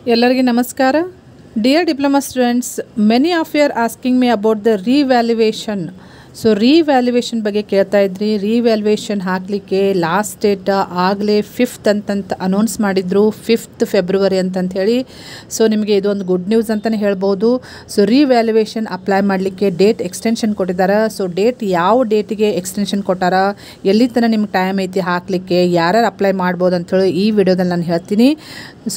ಎಲ್ಲರಿಗೂ ನಮಸ್ಕಾರ. Dear diploma students, many of you are asking me about the revaluation. So revaluation ಬಗ್ಗೆ ಕೇಳ್ತಾ ಇದ್ರಿ. ರೀವ್ಯಾಲ್ಯೂಯೇಷನ್ ಹಾಕಲಿಕ್ಕೆ ಲಾಸ್ಟ್ ಡೇಟ್ ಆಗಲೇ 5th ಅಂತಂತ ಅನೌನ್ಸ್ ಮಾಡಿದ್ರು, 5th ಫೆಬ್ರವರಿ ಅಂತಂತ ಹೇಳಿ. ಸೊ ನಿಮಗೆ ಇದೊಂದು ಗುಡ್ ನ್ಯೂಸ್ ಅಂತಲೇ ಹೇಳ್ಬೋದು. ಸೊ ರೀವ್ಯಾಲ್ಯೂಯೇಷನ್ ಅಪ್ಲೈ ಮಾಡಲಿಕ್ಕೆ ಡೇಟ್ ಎಕ್ಸ್ಟೆನ್ಷನ್ ಕೊಟ್ಟಿದ್ದಾರೆ. ಸೊ ಡೇಟ್ ಯಾವ ಡೇಟಿಗೆ ಎಕ್ಸ್ಟೆನ್ಷನ್ ಕೊಟ್ಟಾರ, ಎಲ್ಲಿ ತನಕ ನಿಮ್ಗೆ ಟೈಮ್ ಐತಿ ಹಾಕಲಿಕ್ಕೆ, ಯಾರ್ಯಾರು ಅಪ್ಲೈ ಮಾಡ್ಬೋದು ಅಂಥೇಳಿ ಈ ವಿಡಿಯೋದಲ್ಲಿ ನಾನು ಹೇಳ್ತೀನಿ.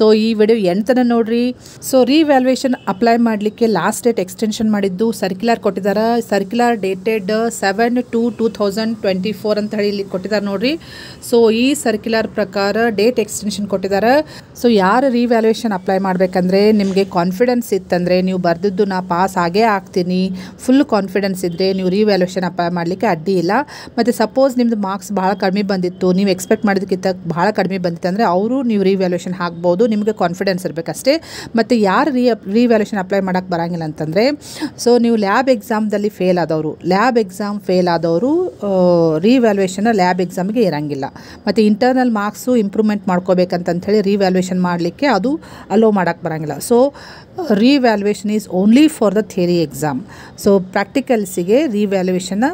ಸೊ ಈ ವಿಡಿಯೋ ಎಂಡ್ ತನಕ ನೋಡಿರಿ. ಸೊ ರೀವ್ಯಾಲ್ಯೂಯೇಷನ್ ಅಪ್ಲೈ ಮಾಡಲಿಕ್ಕೆ ಲಾಸ್ಟ್ ಡೇಟ್ ಎಕ್ಸ್ಟೆನ್ಷನ್ ಮಾಡಿದ್ದು ಸರ್ಕ್ಯುಲರ್ ಕೊಟ್ಟಿದ್ದಾರೆ. ಸರ್ಕ್ಯುಲರ್ ಡೇಟೆಡ್ 7/2/2024 ಅಂತ ಹೇಳಿ ಇಲ್ಲಿ ಕೊಟ್ಟಿದ್ದಾರೆ ನೋಡ್ರಿ. ಸೊ ಈ ಸರ್ಕ್ಯುಲರ್ ಪ್ರಕಾರ ಡೇಟ್ ಎಕ್ಸ್ಟೆನ್ಷನ್ ಕೊಟ್ಟಿದ್ದಾರೆ. ಸೊ ಯಾರು ರೀವ್ಯಾಲ್ಯೂಯೇಷನ್ ಅಪ್ಲೈ ಮಾಡಬೇಕಂದ್ರೆ ನಿಮಗೆ ಕಾನ್ಫಿಡೆನ್ಸ್ ಇತ್ತಂದರೆ, ನೀವು ಬರೆದಿದ್ದು ನಾ ಪಾಸ್ ಆಗೇ ಆಗ್ತೀನಿ, ಫುಲ್ ಕಾನ್ಫಿಡೆನ್ಸ್ ಇದ್ದರೆ ನೀವು ರೀವ್ಯಾಲ್ಯೂಯೇಷನ್ ಅಪ್ಲೈ ಮಾಡಲಿಕ್ಕೆ ಅಡ್ಡಿ ಇಲ್ಲ. ಮತ್ತು ಸಪೋಸ್ ನಿಮ್ಮದು ಮಾರ್ಕ್ಸ್ ಭಾಳ ಕಡಿಮೆ ಬಂದಿತ್ತು, ನೀವು ಎಕ್ಸ್ಪೆಕ್ಟ್ ಮಾಡಿದಕ್ಕಿಂತ ಭಾಳ ಕಡಿಮೆ ಬಂದಿತ್ತು ಅಂದರೆ ಅವರು ನೀವು ರೀವ್ಯಾಲ್ಯೂಯೇಷನ್ ಹಾಕ್ಬೋದು. ನಿಮಗೆ ಕಾನ್ಫಿಡೆನ್ಸ್ ಇರಬೇಕಷ್ಟೇ. ಮತ್ತು ಯಾರು ರೀವ್ಯಾಲ್ಯೂಯೇಷನ್ ಅಪ್ಲೈ ಮಾಡೋಕ್ಕೆ ಬರೋಂಗಿಲ್ಲ ಅಂತಂದರೆ, ಸೊ ನೀವು ಲ್ಯಾಬ್ ಎಕ್ಸಾಮ್ದಲ್ಲಿ ಫೇಲ್ ಆದವರು, ರೀವ್ಯಾಲ್ಯೂಯೇಷನ್ ಲ್ಯಾಬ್ ಎಕ್ಸಾಮ್ಗೆ ಇರೋಂಗಿಲ್ಲ. ಮತ್ತು ಇಂಟರ್ನಲ್ ಮಾರ್ಕ್ಸು ಇಂಪ್ರೂವ್ಮೆಂಟ್ ಮಾಡ್ಕೋಬೇಕಂತಂಥೇಳಿ ರೀವ್ಯಾಲ್ಯೂಯೇಷನ್ ಮಾಡಲಿಕ್ಕೆ ಅದು ಅಲೋ ಮಾಡೋಕ್ಕೆ ಬರೋಂಗಿಲ್ಲ. So revaluation is only for the theory exam. So ಪ್ರಾಕ್ಟಿಕಲ್ಸಿಗೆ ರೀವ್ಯಾಲ್ಯೂಯೇಷನ್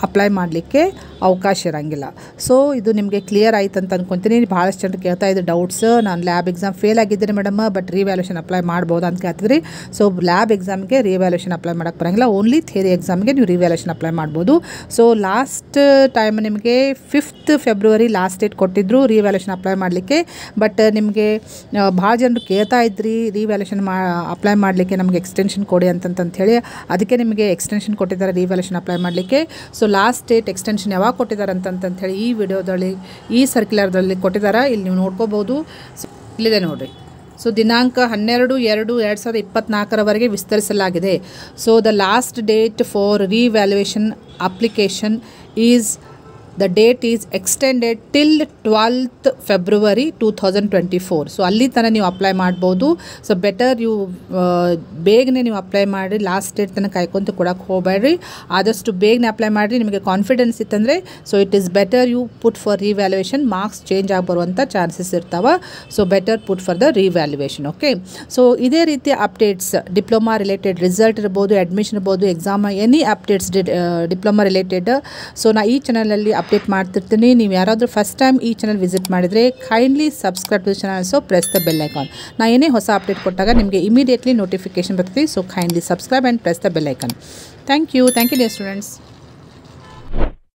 ಅಪ್ಲೈ ಮಾಡಲಿಕ್ಕೆ ಅವಕಾಶ ಇರೋಂಗಿಲ್ಲ. ಸೊ ಇದು ನಿಮಗೆ ಕ್ಲಿಯರ್ ಆಯ್ತು ಅಂತ ಅಂದ್ಕೊತೀನಿ. ಭಾಳಷ್ಟು ಜನರು ಕೇಳ್ತಾ ಇದ್ದ ಡೌಟ್ಸ್, ನಾನು ಲ್ಯಾಬ್ ಎಕ್ಸಾಮ್ ಫೇಲ್ ಆಗಿದ್ದೀನಿ ಮೇಡಮ್, ಬಟ್ ರೀವ್ಯಾಲ್ಯೂಯೇಷನ್ ಅಪ್ಲೈ ಮಾಡ್ಬೋದು ಅಂತ ಕೇಳ್ತಿದ್ರಿ. ಸೊ ಲ್ಯಾಬ್ ಎಕ್ಸಾಮ್ಗೆ ರೀವ್ಯಾಲ್ಯೂಯೇಷನ್ ಅಪ್ಲೈ ಮಾಡೋಕ್ಕೆ ಬರೋಂಗಿಲ್ಲ, ಓನ್ಲಿ ಥಿಯರಿ ಎಕ್ಸಾಮ್ಗೆ ನೀವು ರೀವ್ಯಾಲ್ಯೂಯೇಷನ್ ಅಪ್ಲೈ ಮಾಡ್ಬೋದು. ಸೊ ಲಾಸ್ಟ್ ಟೈಮ್ ನಿಮಗೆ 5th ಫೆಬ್ರವರಿ ಲಾಸ್ಟ್ ಡೇಟ್ ಕೊಟ್ಟಿದ್ರು ರೀವ್ಯಾಲ್ಯೂಯೇಷನ್ ಅಪ್ಲೈ ಮಾಡಲಿಕ್ಕೆ. ಬಟ್ ನಿಮಗೆ ಭಾಳ ಜನರು ಕೇಳ್ತಾ ಇದ್ರಿ ರೀವ್ಯಾಲ್ಯೂಯೇಷನ್ ಅಪ್ಲೈ ಮಾಡಲಿಕ್ಕೆ ನಮಗೆ ಎಕ್ಸ್ಟೆನ್ಷನ್ ಕೊಡಿ ಅಂತಂತೇಳಿ, ಅದಕ್ಕೆ ನಿಮಗೆ ಎಕ್ಸ್ಟೆನ್ಷನ್ ಕೊಟ್ಟಿದ್ದಾರೆ ರೀವ್ಯಾಲ್ಯೂಯೇಷನ್ ಅಪ್ಲೈ ಮಾಡಲಿಕ್ಕೆ. ಸೊ ಲಾಸ್ಟ್ ಡೇಟ್ ಎಕ್ಸ್ಟೆನ್ಷನ್ ಯಾವಾಗ ಕೊಟ್ಟಿದ್ದಾರೆ ಅಂತಂತೇಳಿ ಈ ವಿಡಿಯೋದಲ್ಲಿ, ಈ ಸರ್ಕ್ಯುಲರ್ದಲ್ಲಿ ಕೊಟ್ಟಿದ್ದಾರೆ. ಇಲ್ಲಿ ನೀವು ನೋಡ್ಕೋಬೋದು. ಸೊ ಇಲ್ಲಿದೆ ನೋಡಿರಿ. ಸೊ ದಿನಾಂಕ 12/2/2024 ವಿಸ್ತರಿಸಲಾಗಿದೆ. So the last date for revaluation application is the date is extended till 12th February 2024. So ಅಲ್ಲಿ ತನಕ ನೀವು ಅಪ್ಲೈ ಮಾಡ್ಬೋದು. ಸೊ ಬೆಟರ್ ಯು ಬೇಗನೆ ನೀವು ಅಪ್ಲೈ ಮಾಡಿ, ಲಾಸ್ಟ್ ಡೇಟ್ ತನಕ ಕಾಯ್ಕೊಂತ ಕೊಡೋಕ್ಕೆ ಹೋಗಬೇಡ್ರಿ. ಆದಷ್ಟು ಬೇಗನೆ ಅಪ್ಲೈ ಮಾಡಿರಿ. ನಿಮಗೆ ಕಾನ್ಫಿಡೆನ್ಸ್ ಇತ್ತಂದರೆ so it is better you put for revaluation. Marks change ಆಗಿ ಬರುವಂಥ ಚಾನ್ಸಸ್ ಇರ್ತಾವೆ. So better put for the revaluation. Okay. So ಇದೇ ರೀತಿ ಅಪ್ಡೇಟ್ಸ್, ಡಿಪ್ಲೊಮಾ ರಿಲೇಟೆಡ್ ರಿಸಲ್ಟ್ ಇರ್ಬೋದು, ಅಡ್ಮಿಷನ್ ಇರ್ಬೋದು, exam, any updates diploma related so ನಾ ಈ ಚಾನಲಲ್ಲಿ ಅಪ್ಡೇಟ್ ಮಾಡ್ತಿರ್ತೀನಿ. ನೀವು ಯಾರಾದರೂ ಫಸ್ಟ್ ಟೈಮ್ ಈ ಚಾನಲ್ ವಿಸಿಟ್ ಮಾಡಿದರೆ kindly subscribe to the channel. So press the bell icon. ನಾ ಏನೇ ಹೊಸ ಅಪ್ಡೇಟ್ ಕೊಟ್ಟಾಗ ನಿಮಗೆ ಇಮಿಡಿಯೇಟ್ಲಿ ನೋಟಿಫಿಕೇಶನ್ ಬರ್ತದೆ. So kindly subscribe and press the bell icon. Thank you dear students.